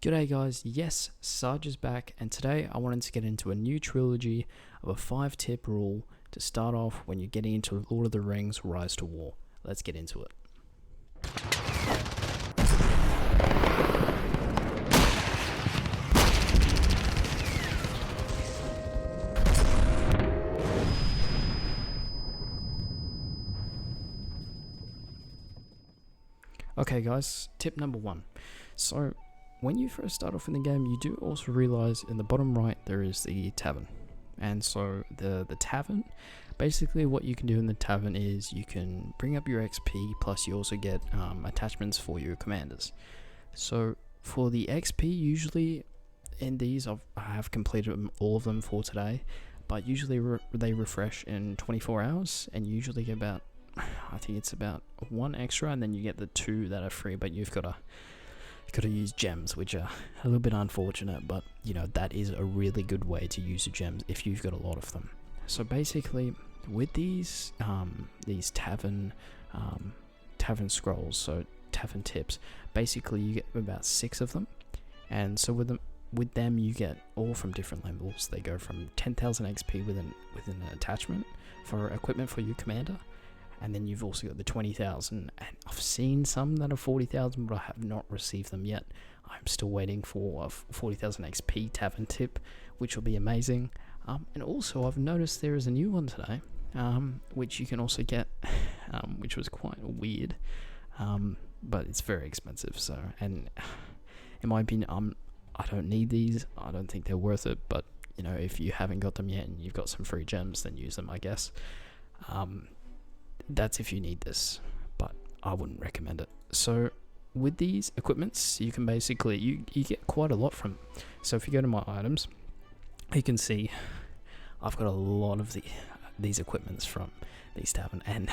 G'day guys, yes, Sarge is back, and today I wanted to get into a new trilogy of a 5-tip rule to start off when you're getting into Lord of the Rings Rise to War. Let's get into it. Okay guys, tip number 1. So, when you first start off in the game, you do also realize in the bottom right there is the tavern. And so the tavern, basically what you can do in the tavern is you can bring up your XP, plus you also get attachments for your commanders. So for the XP, usually in these I have completed all of them for today, but usually they refresh in 24 hours, and you usually get about, I think it's about 1 extra, and then you get the 2 that are free, but you've got to use gems, which are a little bit unfortunate, but you know, that is a really good way to use the gems if you've got a lot of them. So basically with these tavern scrolls, so tavern tips, basically you get about 6 of them, and so with them you get all from different levels. They go from 10,000 XP with an attachment for equipment for your commander, and then you've also got the 20,000, and I've seen some that are 40,000, but I have not received them yet. I'm still waiting for a 40,000 XP tavern tip, which will be amazing. And also I've noticed there is a new one today, which you can also get, which was quite weird, but it's very expensive. So, and in my opinion, I don't need these. I don't think they're worth it. But you know, if you haven't got them yet and you've got some free gems, then use them, I guess. That's if you need this, but I wouldn't recommend it. So with these equipments, you can basically you get quite a lot from. So if you go to my items, you can see I've got a lot of these equipments from these tavern, and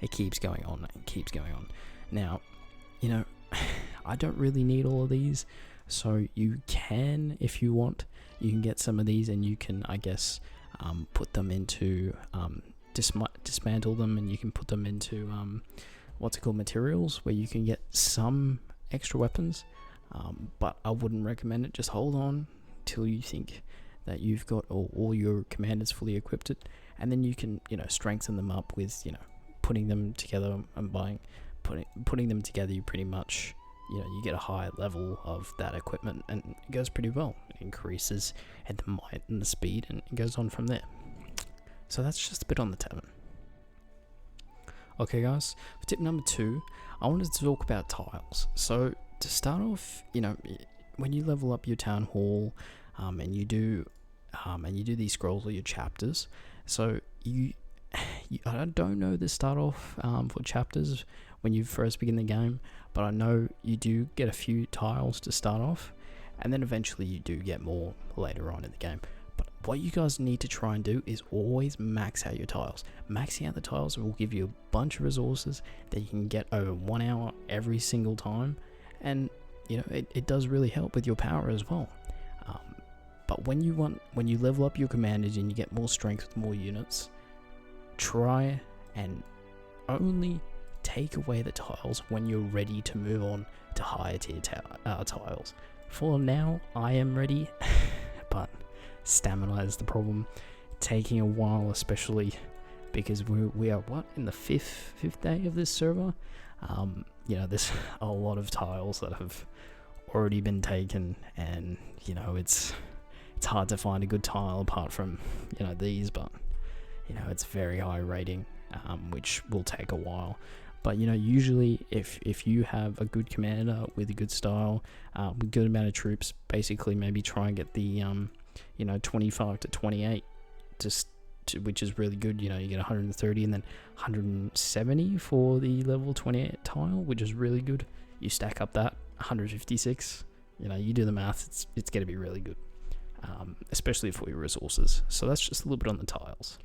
it keeps going on and keeps going on. Now, you know, I don't really need all of these, so you can, if you want, you can get some of these, and you can, I guess, put them into dismantle them, and you can put them into materials, where you can get some extra weapons, but I wouldn't recommend it. Just hold on till you think that you've got all your commanders fully equipped, and then you can, you know, strengthen them up with, you know, putting them together and putting them together. You pretty much, you know, you get a high level of that equipment, and it goes pretty well. It increases at the might and the speed, and it goes on from there. So that's just a bit on the tavern. Okay guys, for tip number 2, I wanted to talk about tiles. So to start off, you know, when you level up your town hall, and you do these scrolls or your chapters, so I don't know the start off for chapters when you first begin the game, but I know you do get a few tiles to start off, and then eventually you do get more later on in the game. But what you guys need to try and do is always max out your tiles. Maxing out the tiles will give you a bunch of resources that you can get over 1 hour every single time, and you know, it does really help with your power as well. But when you level up your commanders and you get more strength with more units, try and only take away the tiles when you're ready to move on to higher tier tiles. For now, I am ready, but stamina is the problem, taking a while, especially because we are in the fifth day of this server. You know, there's a lot of tiles that have already been taken, and you know, it's hard to find a good tile apart from, you know, these, but you know, it's very high rating, which will take a while. But you know, usually if you have a good commander with a good style, with good amount of troops, basically maybe try and get the you know, 25 to 28 which is really good. You know, you get 130 and then 170 for the level 28 tile, which is really good. You stack up that 156, you know, you do the math, it's going to be really good, especially for your resources. So that's just a little bit on the tiles.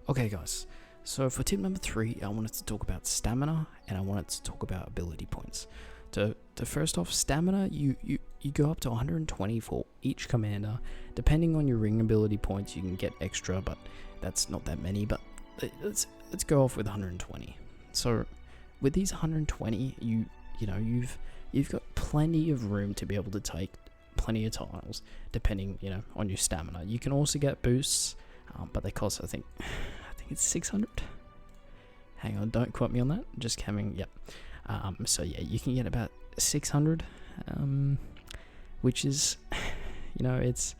Okay guys, so for tip number 3, I wanted to talk about stamina, and I wanted to talk about ability points. To first off, stamina, you go up to 120 for each commander. Depending on your ring ability points, you can get extra, but that's not that many. But let's go off with 120. So with these 120, you know, you've got plenty of room to be able to take plenty of tiles, depending, on your stamina. You can also get boosts, but they cost, I think it's 600. Hang on, don't quote me on that. Just coming, yep. So yeah, you can get about 600, which is, it's,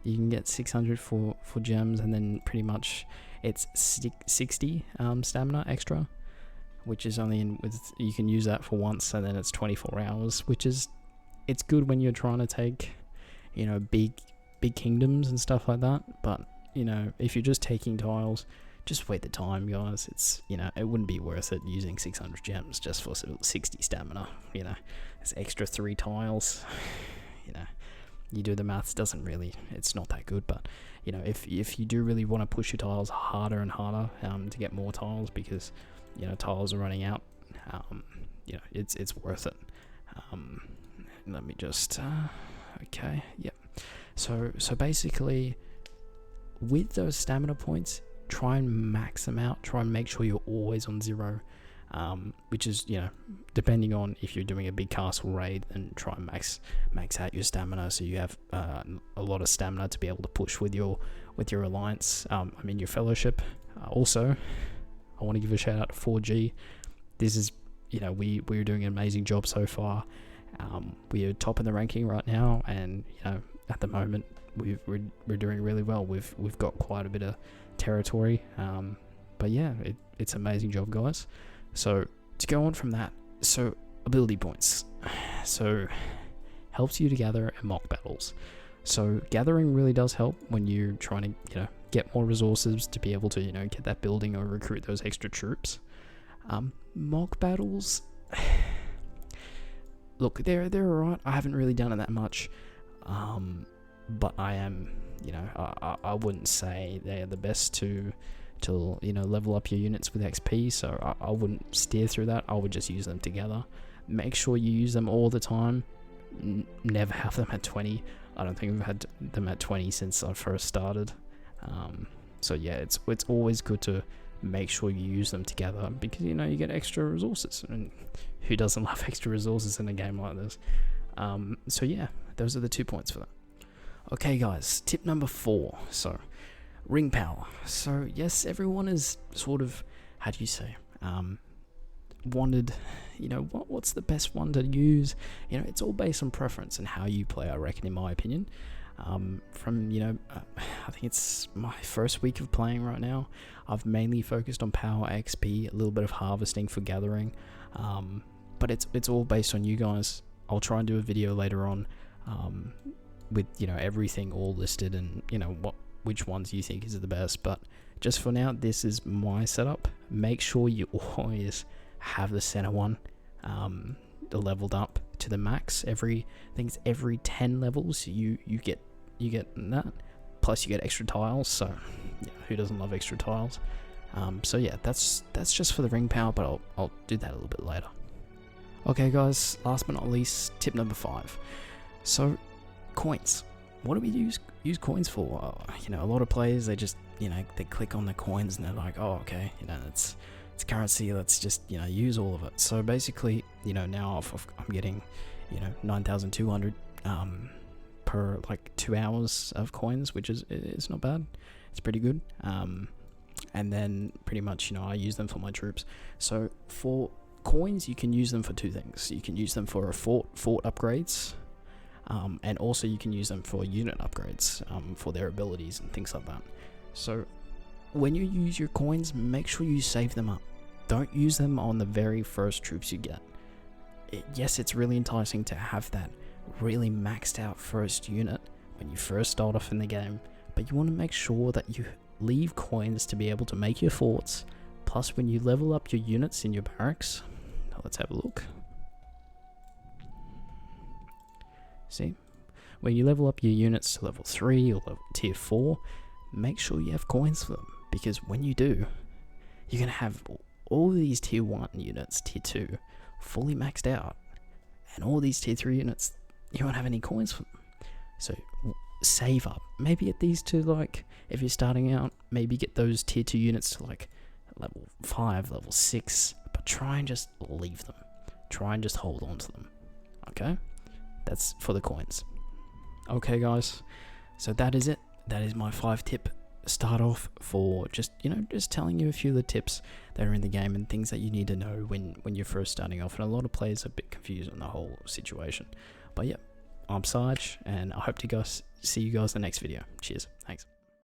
you can get 600 for gems, and then pretty much it's 60 stamina extra, which is only you can use that for once, and then it's 24 hours, which is, it's good when you're trying to take, big kingdoms and stuff like that. But, if you're just taking tiles, just wait the time, guys. It's, it wouldn't be worth it using 600 gems just for 60 stamina. It's extra 3 tiles. You do the maths, it's not that good. But, if you do really want to push your tiles harder and harder to get more tiles, because, tiles are running out, it's worth it. Let me just, okay, yep. So basically, with those stamina points, try and max them out. Try and make sure you're always on 0, which is, depending on if you're doing a big castle raid, then try and max out your stamina so you have a lot of stamina to be able to push with your alliance. Your fellowship. Also, I want to give a shout out to 4G. This is, we're doing an amazing job so far. We are top in the ranking right now, and at the moment we're doing really well. We've got quite a bit of territory, but yeah, it's an amazing job, guys. So to go on from that, so ability points, so helps you to gather and mock battles. So gathering really does help when you're trying to get more resources to be able to get that building or recruit those extra troops. Mock battles, look, they're alright. I haven't really done it that much, but I am, I wouldn't say they're the best to level up your units with XP, so I wouldn't steer through that. I would just use them together. Make sure you use them all the time. Never have them at 20. I don't think I've had them at 20 since I first started. So yeah, it's always good to make sure you use them together, because you get extra resources, and who doesn't love extra resources in a game like this? So yeah, those are the 2 points for that. Okay guys, tip number 4. So ring power. So yes, everyone is sort of, how do you say, wanted, what's the best one to use? It's all based on preference and how you play, I reckon, in my opinion. From I think it's my first week of playing right now, I've mainly focused on power, XP, a little bit of harvesting for gathering, but it's all based on you guys. I'll try and do a video later on with everything all listed, and which ones you think is the best. But just for now, this is my setup. Make sure you always have the center one leveled up to the max. Every 10 levels you get that, plus you get extra tiles. So who doesn't love extra tiles? So yeah, that's just for the ring power, but I'll do that a little bit later. Okay guys, last but not least, tip number 5. So coins. What do we use coins for? A lot of players, they just they click on the coins and they're like, oh okay, it's currency, let's just use all of it. So basically, now I'm getting 9,200 per 2 hours of coins, which is not bad. It's pretty good. And then pretty much I use them for my troops. So for coins, you can use them for 2 things. You can use them for a fort upgrades, and also you can use them for unit upgrades, for their abilities and things like that. So when you use your coins, make sure you save them up. Don't use them on the very first troops you get. Yes, it's really enticing to have that really maxed out first unit when you first start off in the game, but you want to make sure that you leave coins to be able to make your forts. Plus, when you level up your units in your barracks, let's have a look. See, when you level up your units to level 3 or tier 4, make sure you have coins for them, because when you do, you're going to have all these tier 1 units, tier 2, fully maxed out, and all these tier 3 units, you won't have any coins for them. So save up. Maybe get these to, if you're starting out, maybe get those tier 2 units to level 5, level 6, but try and just leave them. Try and just hold on to them. Okay? That's for the coins. Okay, guys. So that is it. That is my 5-tip start off for just telling you a few of the tips that are in the game and things that you need to know when you're first starting off. And a lot of players are a bit confused on the whole situation. But yeah, I'm Sarge, and I hope to see you guys in the next video. Cheers. Thanks.